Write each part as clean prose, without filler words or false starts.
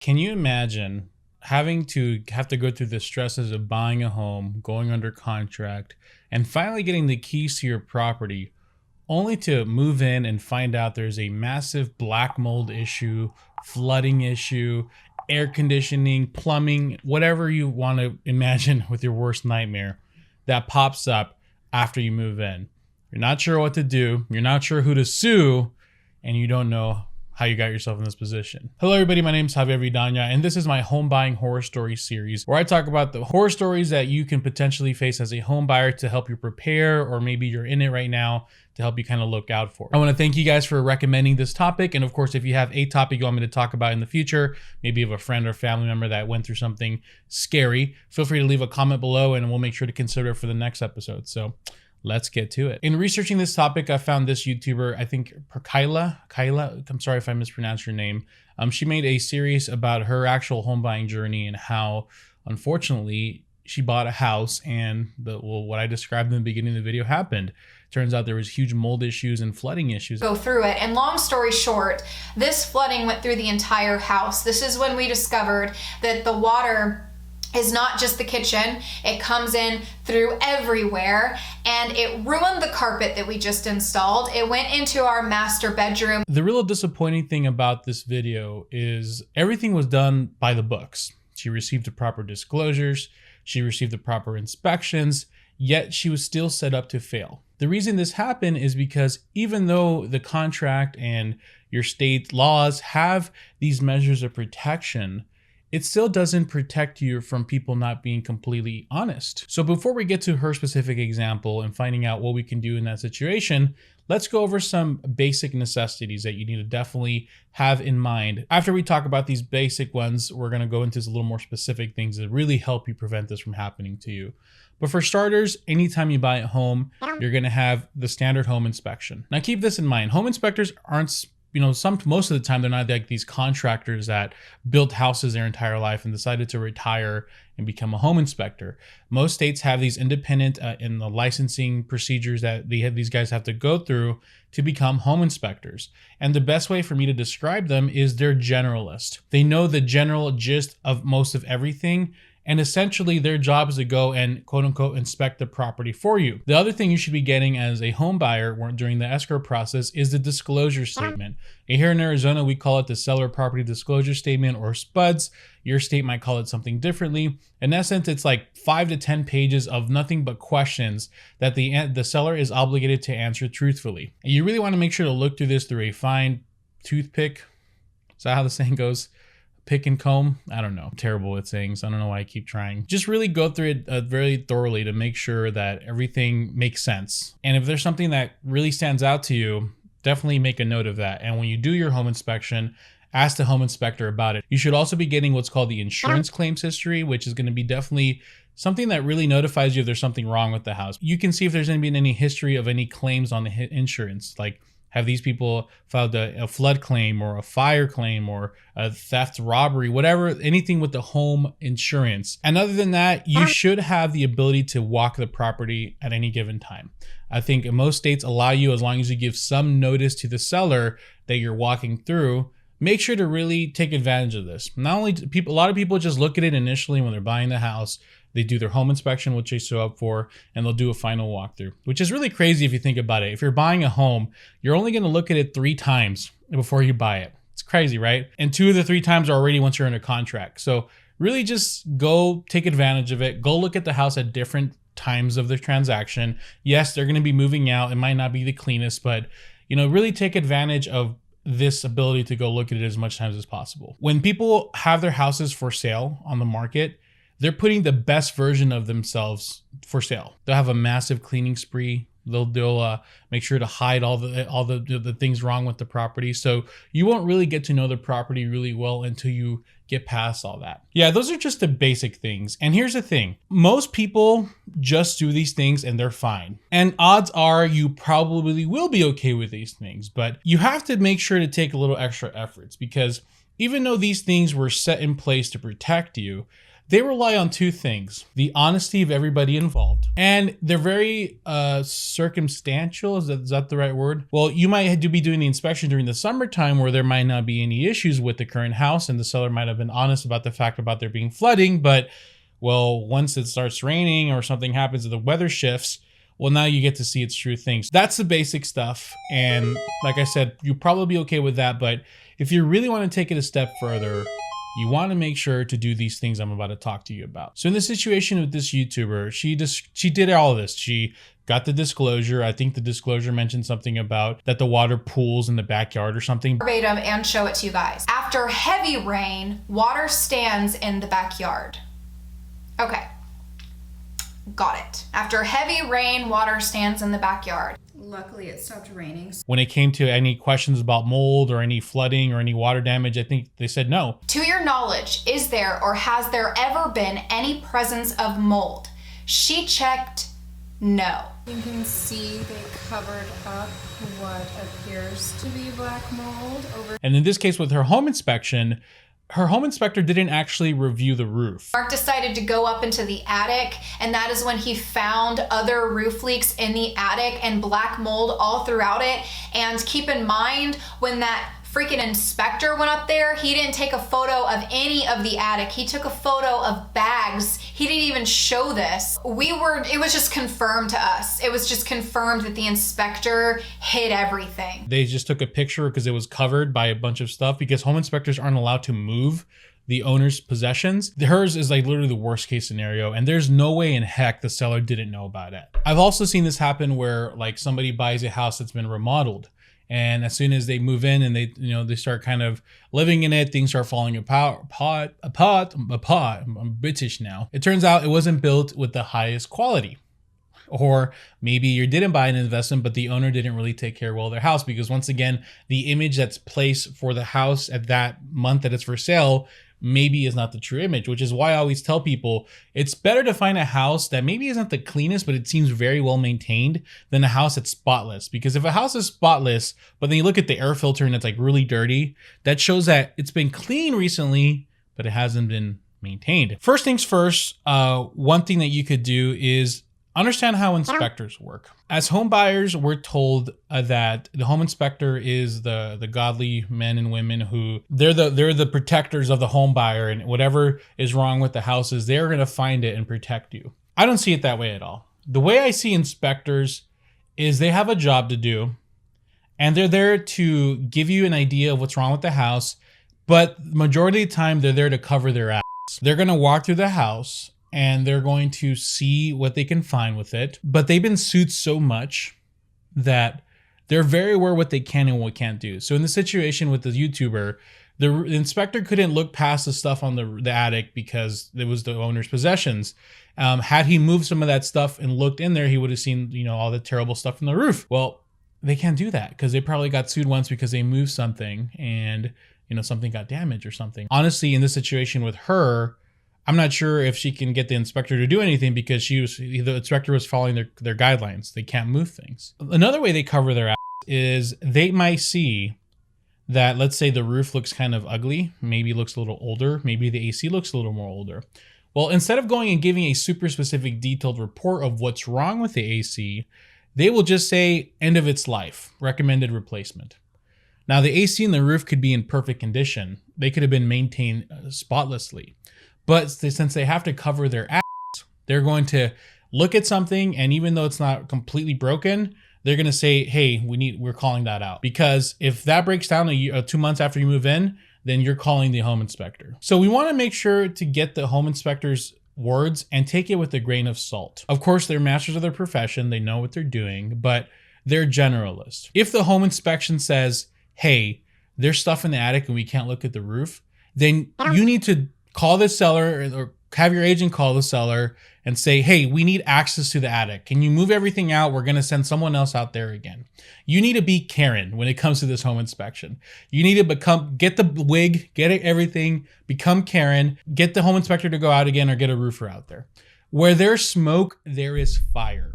Can you imagine having to go through the stresses of buying a home, going under contract, and finally getting the keys to your property, only to move in and find out there's a massive black mold issue, flooding issue, air conditioning, plumbing, whatever you want to imagine with your worst nightmare that pops up after you move in? You're not sure what to do, you're not sure who to sue, and you don't know how you got yourself in this position. Hello everybody, my name is Javier Vidana, and this is my home buying horror story series where I talk about the horror stories that you can potentially face as a home buyer to help you prepare, or maybe you're in it right now to help you kind of look out for. I want to thank you guys for recommending this topic, and of course, if you have a topic you want me to talk about in the future, maybe you have a friend or family member that went through something scary, feel free to leave a comment below and we'll make sure to consider it for the next episode. So let's get to it. In researching this topic, I found this YouTuber, I think Kyla, I'm sorry if I mispronounced your name. She made a series about her actual home buying journey and how, unfortunately, she bought a house and what I described in the beginning of the video happened. Turns out there was huge mold issues and flooding issues. Go through it, and long story short, this flooding went through the entire house. This is when we discovered that the water is not just the kitchen, it comes in through everywhere, and it ruined the carpet that we just installed. It went into our master bedroom. The real disappointing thing about this video is everything was done by the books. She received the proper disclosures, she received the proper inspections, yet she was still set up to fail. The reason this happened is because even though the contract and your state laws have these measures of protection, it still doesn't protect you from people not being completely honest. So before we get to her specific example and finding out what we can do in that situation, let's go over some basic necessities that you need to definitely have in mind. After we talk about these basic ones, we're gonna go into a little more specific things that really help you prevent this from happening to you. But for starters, anytime you buy a home, you're gonna have the standard home inspection. Now keep this in mind, home inspectors aren't most of the time, they're not like these contractors that built houses their entire life and decided to retire and become a home inspector. Most states have these independent in the licensing procedures that these guys have to go through to become home inspectors. And the best way for me to describe them is they're generalist. They know the general gist of most of everything, and essentially their job is to go and quote unquote inspect the property for you. The other thing you should be getting as a home buyer during the escrow process is the disclosure statement. Here in Arizona, we call it the seller property disclosure statement, or SPUDS. Your state might call it something differently. In essence, it's like 5 to 10 pages of nothing but questions that the seller is obligated to answer truthfully. And you really want to make sure to look through this through a fine toothpick. Is that how the saying goes? Pick and comb? I don't know. I'm terrible at sayings. I don't know why I keep trying. Just really go through it very thoroughly to make sure that everything makes sense. And if there's something that really stands out to you, definitely make a note of that. And when you do your home inspection, ask the home inspector about it. You should also be getting what's called the insurance claims history, which is going to be definitely something that really notifies you if there's something wrong with the house. You can see if there's going to be any history of any claims on the insurance, like have these people filed a flood claim or a fire claim or a theft, robbery, whatever, anything with the home insurance. And other than that, you should have the ability to walk the property at any given time. I think most states allow you, as long as you give some notice to the seller that you're walking through. Make sure to really take advantage of this. Not only a lot of people just look at it initially when they're buying the house. They do their home inspection, which they show up for, and they'll do a final walkthrough, which is really crazy if you think about it. If you're buying a home, you're only going to look at it 3 times before you buy it. It's crazy, right? And 2 of the 3 times are already once you're in a contract. So really just go take advantage of it. Go look at the house at different times of the transaction. Yes, they're going to be moving out. It might not be the cleanest, but really take advantage of this ability to go look at it as much times as possible. When people have their houses for sale on the market, they're putting the best version of themselves for sale. They'll have a massive cleaning spree. They'll make sure to hide all the things wrong with the property. So you won't really get to know the property really well until you get past all that. Yeah, those are just the basic things. And here's the thing. Most people just do these things and they're fine. And odds are you probably will be okay with these things, but you have to make sure to take a little extra efforts, because even though these things were set in place to protect you, They rely on two things: the honesty of everybody involved, and they're very circumstantial. Is that the right word? Well, you might have to be doing the inspection during the summertime where there might not be any issues with the current house, and the seller might have been honest about the fact about there being flooding. But well, once it starts raining or something happens and the weather shifts, well, now you get to see its true things. That's the basic stuff. And like I said, you'll probably be okay with that. But if you really want to take it a step further, you want to make sure to do these things I'm about to talk to you about. So in the situation with this YouTuber, she did all of this. She got the disclosure. I think the disclosure mentioned something about that the water pools in the backyard or something. Verbatim, and show it to you guys. After heavy rain, water stands in the backyard. Okay. Got it. After heavy rain, water stands in the backyard. Luckily, it stopped raining. When it came to any questions about mold or any flooding or any water damage, I think they said no. To your knowledge, is there or has there ever been any presence of mold? She checked no. You can see they covered up what appears to be black mold over. And in this case with her home inspection, her home inspector didn't actually review the roof. Mark decided to go up into the attic, and that is when he found other roof leaks in the attic and black mold all throughout it. And keep in mind, when that freaking inspector went up there, he didn't take a photo of any of the attic. He took a photo of bags. He didn't even show this. It was just confirmed to us. It was just confirmed that the inspector hid everything. They just took a picture because it was covered by a bunch of stuff, because home inspectors aren't allowed to move the owner's possessions. Hers is like literally the worst case scenario, and there's no way in heck the seller didn't know about it. I've also seen this happen where like somebody buys a house that's been remodeled, and as soon as they move in and they start kind of living in it, things start falling apart. I'm British now. It turns out it wasn't built with the highest quality. Or maybe you didn't buy an investment, but the owner didn't really take care well of their house, because once again, the image that's placed for the house at that month that it's for sale maybe is not the true image, which is why I always tell people it's better to find a house that maybe isn't the cleanest, but it seems very well maintained, than a house that's spotless. Because if a house is spotless, but then you look at the air filter and it's like really dirty, that shows that it's been clean recently, but it hasn't been maintained. First things first, one thing that you could do is understand how inspectors work. As home buyers, we're told that the home inspector is the godly men and women who they're the protectors of the home buyer, and whatever is wrong with the houses, they're going to find it and protect you. I don't see it that way at all. The way I see inspectors is they have a job to do, and they're there to give you an idea of what's wrong with the house, but majority of the time they're there to cover their ass. They're going to walk through the house and they're going to see what they can find with it. But they've been sued so much that they're very aware what they can and what can't do. So in the situation with the YouTuber, the inspector couldn't look past the stuff on the attic because it was the owner's possessions. Had he moved some of that stuff and looked in there, he would have seen, all the terrible stuff from the roof. Well, they can't do that because they probably got sued once because they moved something and, something got damaged or something. Honestly, in this situation with her, I'm not sure if she can get the inspector to do anything because the inspector was following their guidelines. They can't move things. Another way they cover their ass is they might see that, let's say the roof looks kind of ugly, maybe looks a little older, maybe the AC looks a little more older. Well, instead of going and giving a super specific detailed report of what's wrong with the AC, they will just say end of its life, recommended replacement. Now the AC and the roof could be in perfect condition. They could have been maintained spotlessly. But since they have to cover their ass, they're going to look at something, and even though it's not completely broken, they're going to say, hey, we're calling that out. Because if that breaks down 2 months after you move in, then you're calling the home inspector. So we want to make sure to get the home inspector's words and take it with a grain of salt. Of course, they're masters of their profession. They know what they're doing, but they're generalists. If the home inspection says, hey, there's stuff in the attic and we can't look at the roof, then you need to call the seller or have your agent call the seller and say, hey, we need access to the attic. Can you move everything out? We're going to send someone else out there again. You need to be Karen when it comes to this home inspection. You need to get the wig, get everything, become Karen, get the home inspector to go out again or get a roofer out there. Where there's smoke, there is fire.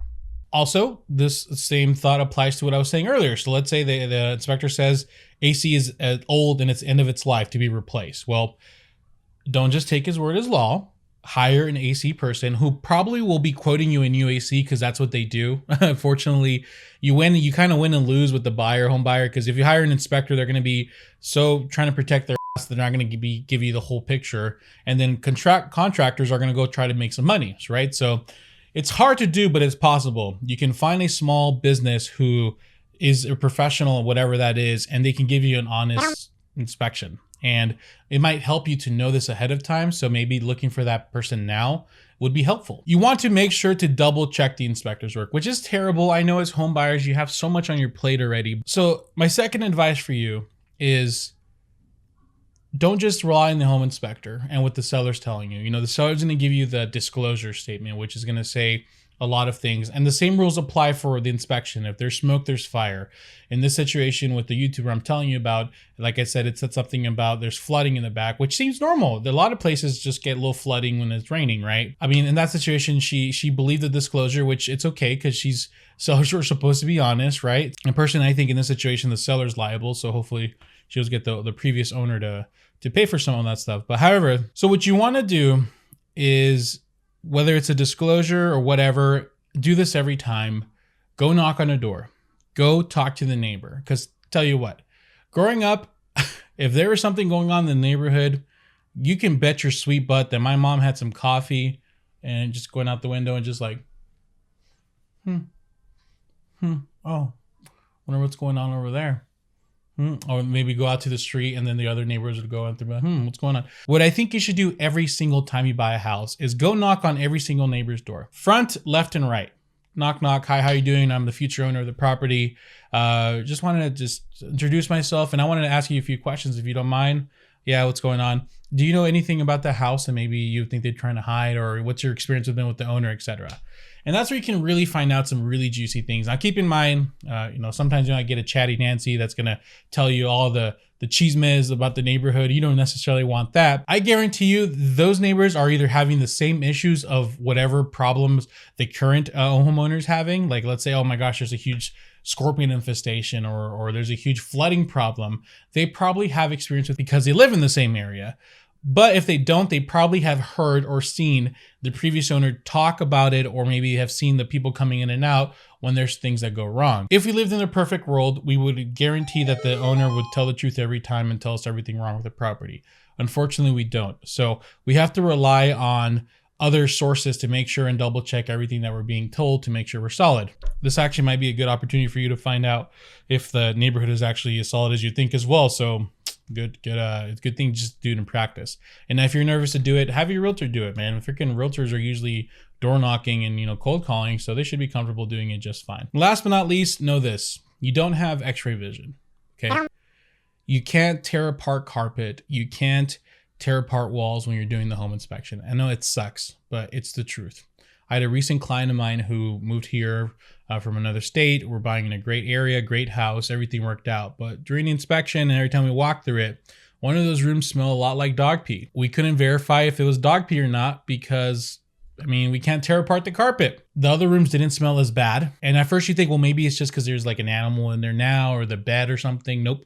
Also, this same thought applies to what I was saying earlier. So let's say the inspector says AC is old and it's end of its life to be replaced. Well, don't just take his word as law. hire an AC person who probably will be quoting you in UAC because that's what they do. Unfortunately, you kind of win and lose with the home buyer, because if you hire an inspector, they're going to be so trying to protect their ass, they're not going to give you the whole picture. And then contractors are going to go try to make some money, right? So it's hard to do, but it's possible. You can find a small business who is a professional, whatever that is, and they can give you an honest inspection. And it might help you to know this ahead of time. So maybe looking for that person now would be helpful. You want to make sure to double check the inspector's work, which is terrible. I know as home buyers, you have so much on your plate already. So my second advice for you is don't just rely on the home inspector and what the seller's telling you. You know, the seller's going to give you the disclosure statement, which is going to say a lot of things. And the same rules apply for the inspection. If there's smoke, there's fire. In this situation with the YouTuber I'm telling you about, like I said, it said something about there's flooding in the back, which seems normal. A lot of places just get a little flooding when it's raining, right? I mean, in that situation, she believed the disclosure, which it's okay because sellers are supposed to be honest, right? And personally, I think in this situation, the seller's liable. So hopefully she'll get the previous owner to pay for some of that stuff. But however, so what you want to do is, whether it's a disclosure or whatever, do this every time. Go knock on a door. Go talk to the neighbor. Because tell you what, growing up, if there was something going on in the neighborhood, you can bet your sweet butt that my mom had some coffee and just going out the window and just like, oh, wonder what's going on over there. Or maybe go out to the street and then the other neighbors would go out there, what's going on? What I think you should do every single time you buy a house is go knock on every single neighbor's door. Front, left, and right. Knock, knock. Hi, how you doing? I'm the future owner of the property. Just wanted to introduce myself, and I wanted to ask you a few questions if you don't mind. Yeah, what's going on? Do you know anything about the house and maybe you think they're trying to hide, or what's your experience with them with the owner, etc.? And that's where you can really find out some really juicy things. Now, keep in mind, sometimes you might get a chatty Nancy that's going to tell you all the chismes about the neighborhood. You don't necessarily want that. I guarantee you those neighbors are either having the same issues of whatever problems the current homeowner's having. Like, let's say, oh my gosh, there's a huge scorpion infestation or there's a huge flooding problem. They probably have experience with because they live in the same area. But if they don't, they probably have heard or seen the previous owner talk about it, or maybe have seen the people coming in and out when there's things that go wrong. If we lived in a perfect world, we would guarantee that the owner would tell the truth every time and tell us everything wrong with the property. Unfortunately, we don't. So we have to rely on other sources to make sure and double check everything that we're being told to make sure we're solid. This actually might be a good opportunity for you to find out if the neighborhood is actually as solid as you think as well. So it's a good thing just to do it in practice. And if you're nervous to do it, have your realtor do it, man. Freaking realtors are usually door knocking and cold calling, so they should be comfortable doing it just fine. Last but not least, know this: you don't have x-ray vision. Okay, you can't tear apart carpet, you can't tear apart walls when you're doing the home inspection. I know it sucks, but it's the truth. I had a recent client of mine who moved here from another state. We're buying in a great area, great house, everything worked out. But during the inspection and every time we walked through it, one of those rooms smelled a lot like dog pee. We couldn't verify if it was dog pee or not because, we can't tear apart the carpet. The other rooms didn't smell as bad. And at first you think, well, maybe it's just because there's like an animal in there now or the bed or something. Nope.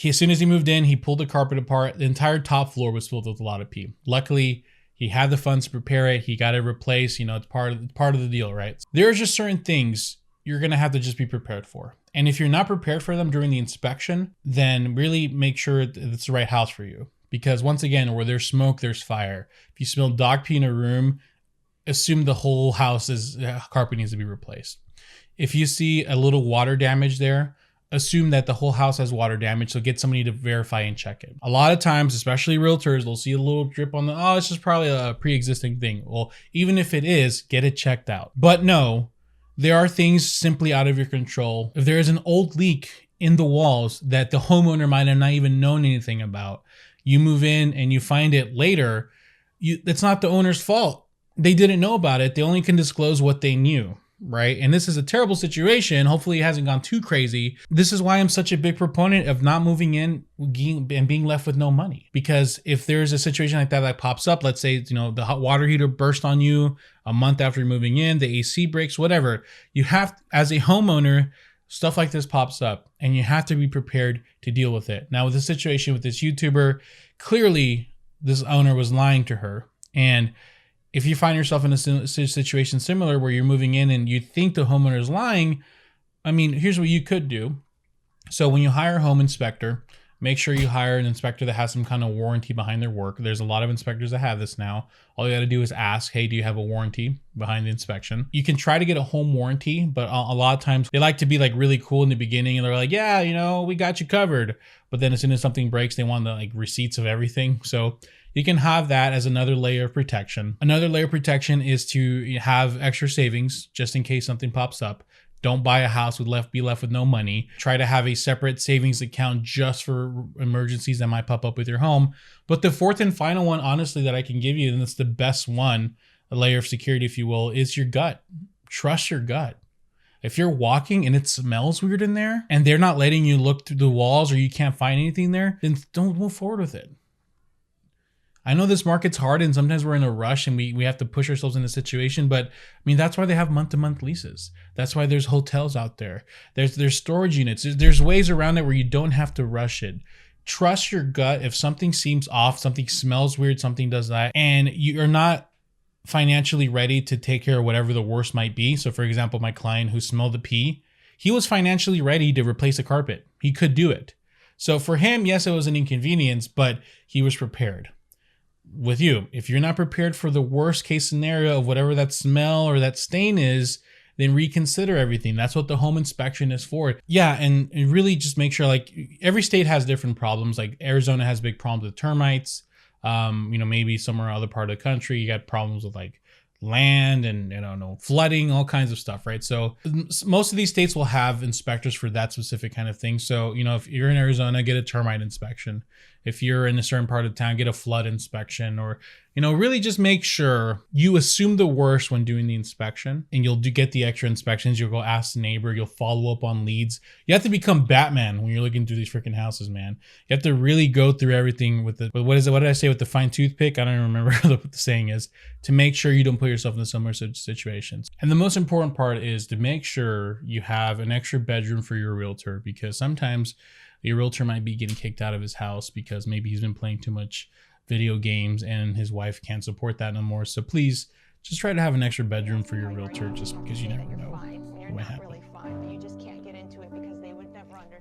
As soon as he moved in, he pulled the carpet apart. The entire top floor was filled with a lot of pee. Luckily, he had the funds to prepare it. He got it replaced. It's part of the deal, right? There are just certain things you're going to have to just be prepared for. And if you're not prepared for them during the inspection, then really make sure it's the right house for you. Because once again, where there's smoke, there's fire. If you smell dog pee in a room, assume the whole house carpet needs to be replaced. If you see a little water damage there, assume that the whole house has water damage, so get somebody to verify and check it. A lot of times, especially realtors, they'll see a little drip on it's just probably a pre-existing thing. Well, even if it is, get it checked out. But no, there are things simply out of your control. If there is an old leak in the walls that the homeowner might have not even known anything about, you move in and you find it later, it's not the owner's fault. They didn't know about it. They only can disclose what they knew. Right? And this is a terrible situation. Hopefully it hasn't gone too crazy. This is why I'm such a big proponent of not moving in and being left with no money. Because if there's a situation like that pops up, let's say, the hot water heater burst on you a month after you're moving in, the AC breaks, whatever, you have, as a homeowner, stuff like this pops up and you have to be prepared to deal with it. Now with the situation with this YouTuber, clearly this owner was lying to her. And if you find yourself in a situation similar where you're moving in and you think the homeowner is lying, I mean, here's what you could do. So when you hire a home inspector, make sure you hire an inspector that has some kind of warranty behind their work. There's a lot of inspectors that have this now. All you got to do is ask, hey, do you have a warranty behind the inspection? You can try to get a home warranty, but a lot of times they like to be like really cool in the beginning and they're like, yeah, you know, we got you covered. But then as soon as something breaks, they want the like receipts of everything. So you can have that as another layer of protection. Another layer of protection is to have extra savings just in case something pops up. Don't buy a house be left with no money. Try to have a separate savings account just for emergencies that might pop up with your home. But the fourth and final one, honestly, that I can give you, and it's the best one, a layer of security, if you will, is your gut. Trust your gut. If you're walking and it smells weird in there and they're not letting you look through the walls or you can't find anything there, then don't move forward with it. I know this market's hard and sometimes we're in a rush and we have to push ourselves in a situation, but I mean, that's why they have month-to-month leases. That's why there's hotels out there. There's storage units. There's ways around it where you don't have to rush it. Trust your gut. If something seems off, something smells weird, something does that, and you're not financially ready to take care of whatever the worst might be. So for example, my client who smelled the pee, he was financially ready to replace a carpet. He could do it. So for him, yes, it was an inconvenience, but he was prepared. With you, if you're not prepared for the worst case scenario of whatever that smell or that stain is, then reconsider everything. That's what the home inspection is for. Yeah, and really just make sure, like, every state has different problems. Like Arizona has big problems with termites. Maybe somewhere other part of the country you got problems with like land and flooding, all kinds of stuff, right? So most of these states will have inspectors for that specific kind of thing. So if you're in Arizona, get a termite inspection. If you're in a certain part of town, get a flood inspection, or really just make sure you assume the worst when doing the inspection, and you'll get the extra inspections. You'll go ask the neighbor, you'll follow up on leads. You have to become Batman when you're looking through these freaking houses, man. You have to really go through everything with what did I say, with the fine toothpick? I don't even remember what the saying is, to make sure you don't put yourself in similar situations. And the most important part is to make sure you have an extra bedroom for your realtor, because sometimes your realtor might be getting kicked out of his house because maybe he's been playing too much video games and his wife can't support that no more. So please just try to have an extra bedroom for your realtor, just because you never know what might happen.